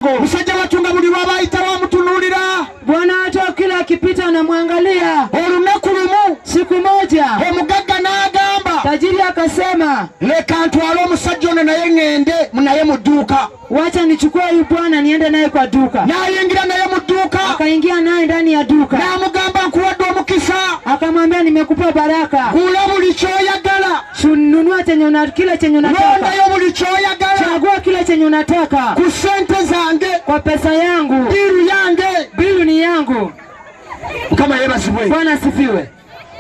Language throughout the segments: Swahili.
wako. Musajja batunga buli wabayita bamutunuulira. Bwana hata kila akipita anamwangalia. Olunaku lumu siku moja omugagga n'agamba, tajiri akasema, leka ntwale omusajja ono naye ngende naye mu dduuka. Wacha nichukue huyu bwana niende naye kwa duka. N'ayingira naye mu dduuka. Akaingia naye ndani ya duka. N'amugamba nkuwadde omukisa. Akamwambia nimekupa baraka. Gula buli ky'oyagala. Nunua kila chenye unataka. Londayo buli ky'oyagala. Chagua kila chenye unataka. Ku sente zange. Kwa pesa yangu. Biru yange. Biru ni yangu. Kama yebasibwe. Bwana asifiwe.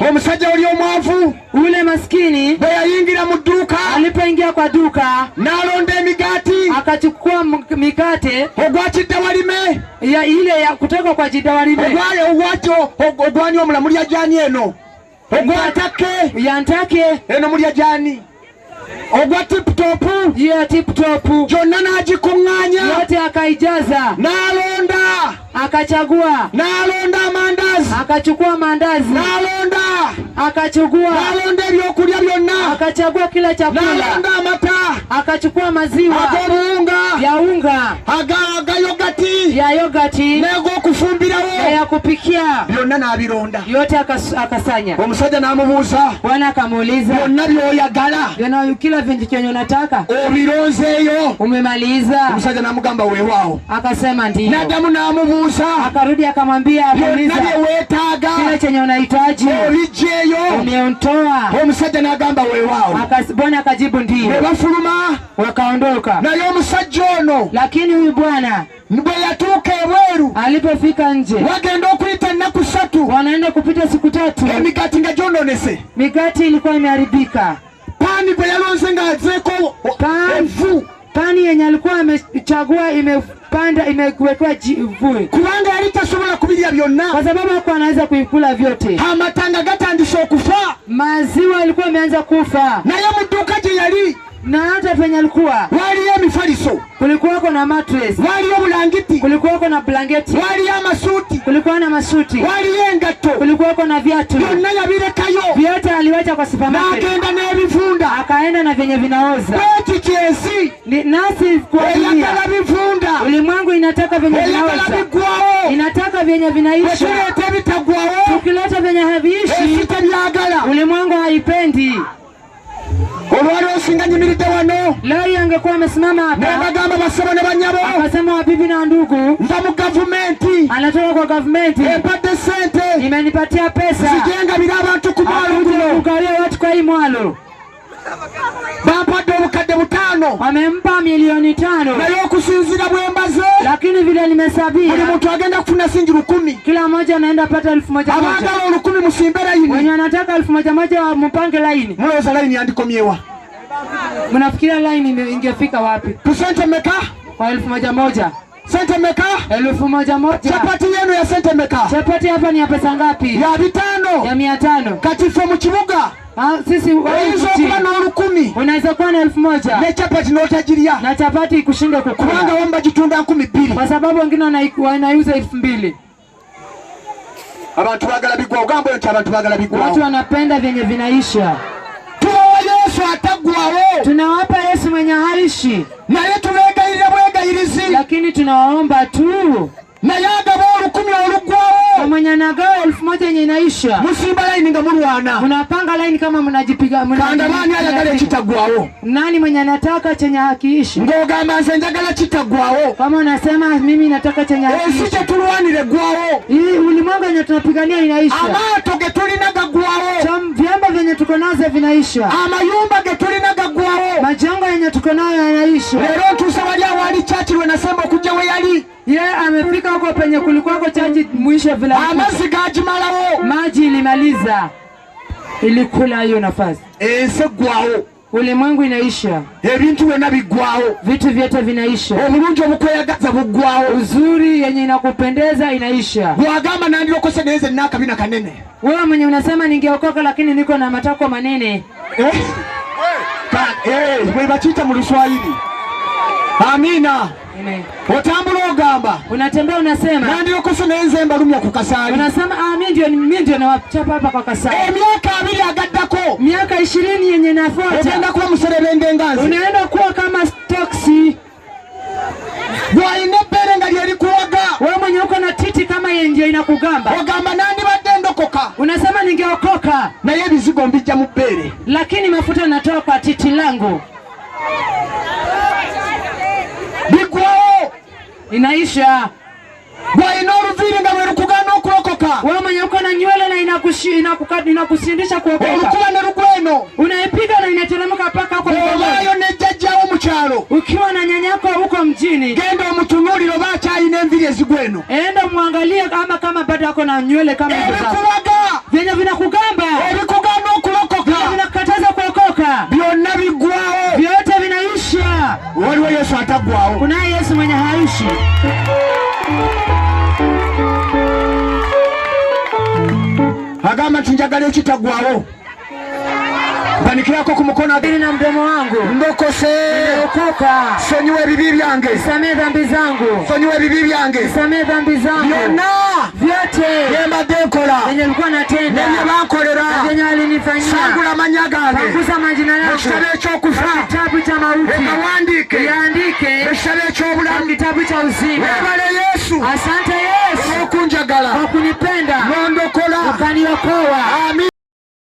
Omusajja oli omwavu ule maskini bwe yayingira mu dduuka, alipoingia kwa duka n'alonda emigaati, akachukua mikate ogwa kiddawalime ya ile ya kutoka kwa jiddawalime, ogwani omula mulya jani eno, ogwa ntake ya ntake eno mulya jani, ogwa tiputopu ya tiputopu, gyonna n'agikuŋŋaanya yote akaijaza, n'alonda akachagua, n'alonda amandazi, akachukua mandazi, n'alonda akachukua, n'alonda ebyokulya byonna, akachagua kila chakula, n'alonda amata, akachukua maziwa ag'obuwunga, ya unga, aga yogati, ya yogati, n'ag'okufumbirawo, ya kupikia, byonna n'abironda, yote akasanya. Omusajja n'amubuuza, Bwana akamuuliza, byonna by'oyagala, kila vintu chenye unataka obironzeeyo? Umemaliza? Omusajja n'amugamba weewaawo. Akasema ndiyo. N'addamu n'amubuuza, akarudi akamwambia, byonna bye weetaaga kile chenye unahitaji obiggyeyo? Umeontoa? Omusajja n'agamba weewaawo. Bwana akajibu ndiyo. Ne bafuluma wakaondoka. naye omusajja ono, lakini huyu bwana bwe yatuuka ebweru, alipofika nje, wagenda okuyita ennaku 3, wanaenda kupita siku 3, emigaati nga gyononese, mikati ilikuwa imeharibika, pani bwe yalonze ng'azeeko evu, pani yenye alikuwa amechagua imewekwa vue, kubanga yali tasobola kubirya byonna, kwa sababu hakuwa anaweza kuikula vyote. Amatanga gatandise okufa, maziwa ilikuwa imeanza kufa, naye mu dduuka gye yali na hata penye alikuwa waliyo emifaliso, kulikuwako na mattress, waliyo bulangiti, kulikuwako na blanketi, waliyo amasuuti, kulikuwa na masuti, waliyo engatto, kulikuwako na viatu, byonna yabirekayo, vyote aliwacha kwa supermarket, n'agenda n'ebivunda, akaenda na vyenye vinaoza. bweti kyesi nasi kwa eyagala bivunda, ulimwengu inataka vyenye vinaoza, eyagala biggwaawo, inataka vyenye vinaisha. tuleta ebitaggwaawo, tukileta vyenye haviishi, tebyagala, ulimwengu haipendi. olwali osinga nyimiridde wano, leo angekuwa amesimama hapa, n'abagamba basabo ne banyabo, akasema wabibi na ndugu, nva mu gavumenti, anatoka kwa gavumenti, empadde sente, imenipatia pesa, zigengabira abantu ku mwalo guno, kugalia watu kwa hii mwalo, bampadde obukadde 5, wamempa milioni 5, naye okusinzira bwembaze, lakini vile nimesabia, buli muntu agenda kufuna singi 10, kila mmoja anaenda pata 1000. abagala 1000 musimbe layini, wenye anataka 1000 mpange laini. mulowooza layini yandikomyewa? Mnafikiria laini ingefika wapi? Tusente meka? Kwa 1000. Sente meka? 1000. Chapati yenu ya sente meka? Chapati hapa ni ya pesa ngapi? Ya 500. Ya 500. Katifu mu kibuga, sisi kuba na 1000, unaweza kuwa na 1000 ne chapati n'otagiria, na chapati ikushinde kukula, kubanga wamba gitunda 2,000, kwa sababu wengine wanauza 2000. Abantu bagala bigwaawo, gambo nti abantu bagala bigwaawo, watu wanapenda vyenye vinaisha. tuwa Yesu ataggwaawo, tunawapa Yesu mwenye haishi, naye tubeegayirira bwegayirizi, lakini tunawaomba tu, naye agaba 1000 oluggwaawo, mwenye anagawa 1000 yenye inaisha, musimba layini nga mulwana, mnapanga line kama mnajipiga. Kanda bani ayagala ekitaggwaawo? Nani mwenye anataka chenye hakiishi? Ng'ogamba nze njagala kitaggwaawo, kama unasema mimi nataka chenye hakiishi. ensi tetulwanire eggwaawo, hii ulimwengu yenye tunapigania inaisha, amaato ge tulina gaggwaawo, vyombo vyenye tuko nazo vinaisha, amayumba ge tulina gaggwaawo, majengo yenye tuko nayo yanaisha. Leero ntuuse wali awali chachi lwe nasema okujja we yali, yeye amefika huko penye kulikuwako chachi mwisho vile, amazzi gagimalawo, maji ilimaliza, ilikula hiyo nafasi, ensi eggwaawo, ulimwengu inaisha, ebintu byonna biggwaawo, vitu vyote vinaisha, obulungi obukweyagaza buggwaawo, uzuri yenye inakupendeza inaisha. bwagamba nandirokose naye nze nakabina kanene, wewe mwenye unasema ningeokoka lakini niko na matako manene, bwe bakiyita mu Luswayiri. Amina. Otambula ogamba, unatembea unasema nandirokose naye nze mbalumya ku kasaali, unasema mimi ndio nawachapa hapa kwa kasaali. Emyaka 2 agaddako, miaka 20 yenye nafuata, ogenda kuba muserebende nganzi, unaenda kuwa kama taxi, bw'alina inakugamba. Ogamba nandi badde ndokoka. Unasema ningeokoka. Naye ebizigo mbijja mu bbeere. Lakini mafuta natoka titi langu. Bigwaawo. Inaisha. Bw'alina oluviiri nga lwe lukugaana okulokoka. Wewe mwenye uko na nywele na inakusindisha kuokoka. Olukuba ne lugweno. Unaipiga na inateremka paka huko mgongoni. Olwayo ne jjajjaawo mu kyalo. Ukiwa na nyanyako huko mjini. Genda omutunuulire oba akyalina enviiri ezigweno. Enda muangalie kama bado yako na nywele kama hizo. Ebikulaga. Vyenye vinakugamba. Ebikugaana okulokoka. Vinakukataza kuokoka. Byonna biggwaawo. Vyote vinaisha. Waliwo Yesu ataggwaawo. Kunaye Yesu mwenye haishi. Agamba nti njagala ekitaggwaawo. Mpanikirako ku mukono Abiri na mdomo wangu. Ndokose. Nimeokoka. Sonyiwa ebibi byange. Nisamehe dhambi zangu. Sonyiwa ebibi byange. Nisamehe dhambi zangu. Byonna. Vyote. Byembadde nkola. Vyenye nilikuwa natenda. Nebye bankolera. Vyenye alinifanyia. Sangula amannya gange. Panguza majina yangu. Ekitabo ekyokufa. Kitabu cha mauti. Ekawandiike. Yaandike. Ekitabo eky'obulamu. Kitabu cha uzima. Weebale Yesu. Asante Yesu. Olw'okunjagala. Kwa kunipenda. N'ondokola. Ukaniokoa. Amin.